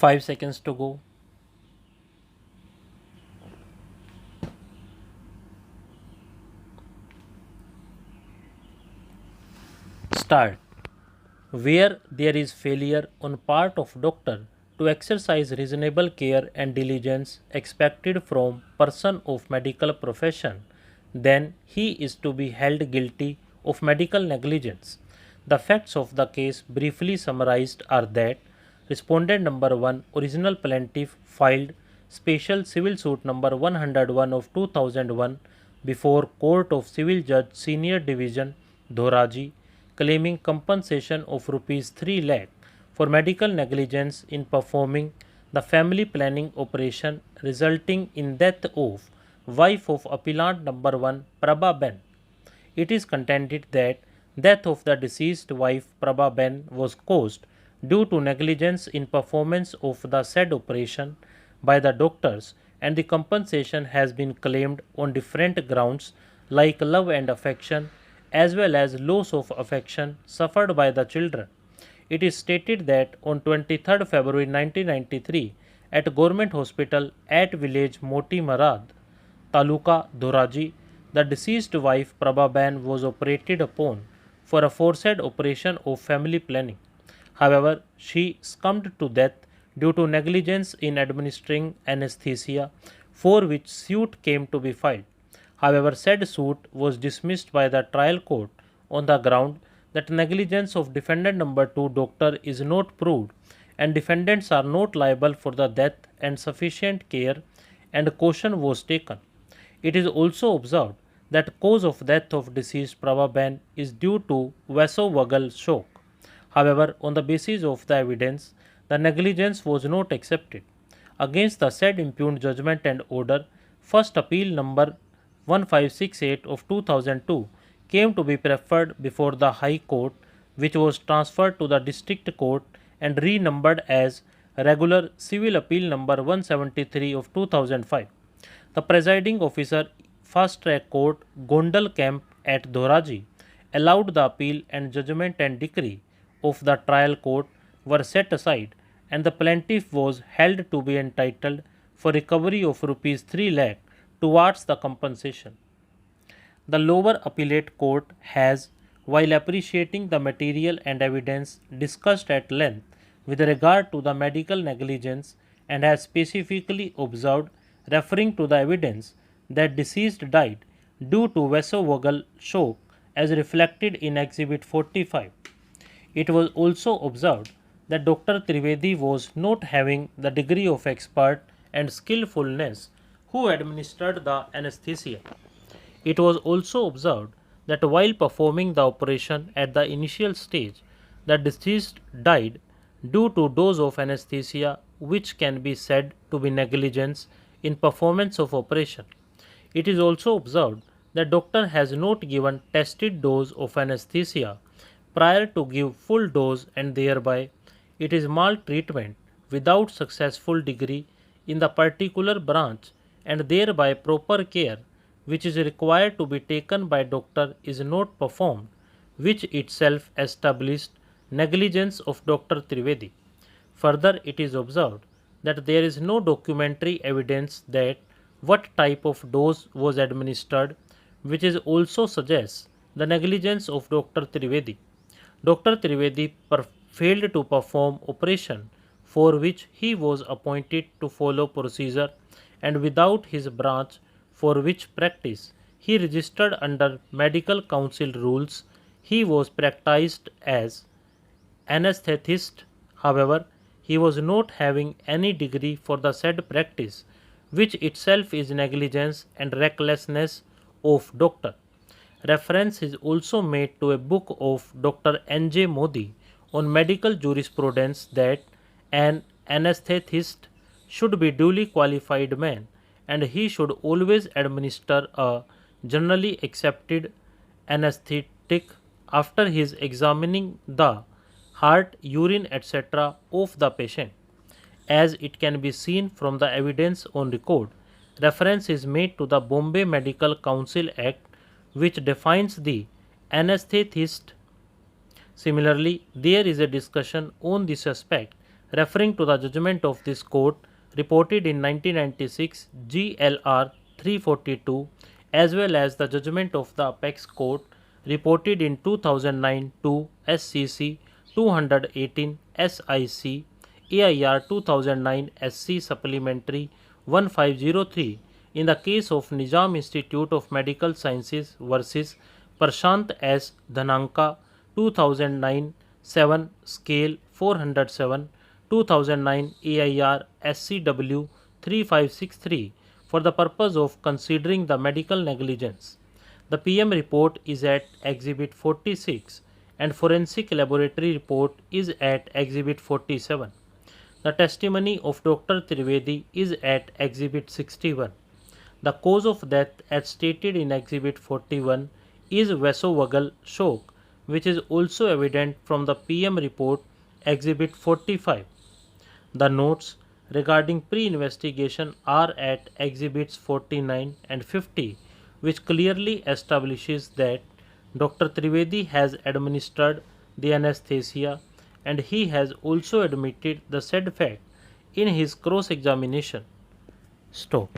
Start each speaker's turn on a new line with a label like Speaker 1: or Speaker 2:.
Speaker 1: 5 seconds to go. Start. Where there is failure on part of doctor to exercise reasonable care and diligence expected from person of medical profession, then he is to be held guilty of medical negligence. The facts of the case briefly summarized are that respondent number 1, original plaintiff, filed special civil suit number 101 of 2001 before Court of Civil Judge Senior Division Dhoraji, claiming compensation of rupees 3 lakh for medical negligence in performing the family planning operation resulting in death of wife of appellant number 1 Prabha Ben. It is contended that death of the deceased wife Prabha Ben was caused due to negligence in performance of the said operation by the doctors, and the compensation has been claimed on different grounds like love and affection as well as loss of affection suffered by the children. It is stated that on 23rd February 1993 at Government Hospital at village Moti Marad, Taluka Dhoraji, the deceased wife Prabha Ben was operated upon for a aforesaid operation of family planning. However, she succumbed to death due to negligence in administering anesthesia, for which suit came to be filed. However, said suit was dismissed by the trial court on the ground that negligence of defendant number 2 doctor is not proved and defendants are not liable for the death and sufficient care and caution was taken. It is also observed that cause of death of deceased Prabha Ben is due to vasovagal shock. However, on the basis of the evidence, the negligence was not accepted. Against the said impugned judgment and order, first appeal number 1568 of 2002 came to be preferred before the High Court, which was transferred to the District Court and renumbered as Regular Civil Appeal number 173 of 2005. The presiding officer, Fast Track Court, Gondal Camp at Dhoraji, allowed the appeal and judgment and decree of the trial court were set aside and the plaintiff was held to be entitled for recovery of rupees 3 lakh towards the compensation. The lower appellate court has, while appreciating the material and evidence discussed at length with regard to the medical negligence, and has specifically observed, referring to the evidence, that deceased died due to vasovagal shock as reflected in Exhibit 45. It was also observed that Dr. Trivedi was not having the degree of expert and skillfulness who administered the anesthesia. It was also observed that while performing the operation at the initial stage, the deceased died due to dose of anesthesia which can be said to be negligence in performance of operation. It is also observed that doctor has not given tested dose of anesthesia prior to give full dose and thereby it is maltreatment without successful degree in the particular branch and thereby proper care which is required to be taken by doctor is not performed, which itself established negligence of Dr. Trivedi. Further, it is observed that there is no documentary evidence that what type of dose was administered, which is also suggests the negligence of Dr. Trivedi. Dr. Trivedi failed to perform operation for which he was appointed to follow procedure and without his branch for which practice he registered under medical council rules he was practiced as anesthetist. However, he was not having any degree for the said practice, which itself is negligence and recklessness of doctor. Reference is also made to a book of Dr. N.J. Modi on medical jurisprudence that an anesthetist should be duly qualified man and he should always administer a generally accepted anesthetic after his examining the heart, urine, etc. of the patient. As it can be seen from the evidence on record, reference is made to the Bombay Medical Council Act which defines the anesthetist. Similarly, there is a discussion on this aspect referring to the judgment of this court reported in 1996 GLR 342 as well as the judgment of the apex court reported in 2009 to SCC 218 SIC AIR 2009 SC Supplementary 1503 in the case of Nizam Institute of Medical Sciences versus Prashant S. Dhananka 2009 7 Scale 407 2009 AIR SCW 3563 for the purpose of considering the medical negligence. The PM report is at Exhibit 46 and Forensic Laboratory report is at Exhibit 47. The testimony of Dr. Trivedi is at Exhibit 61. The cause of death as stated in Exhibit 41 is vasovagal shock, which is also evident from the PM report Exhibit 45. The notes regarding pre-investigation are at Exhibits 49 and 50, which clearly establishes that Dr. Trivedi has administered the anesthesia and he has also admitted the said fact in his cross-examination. Stop.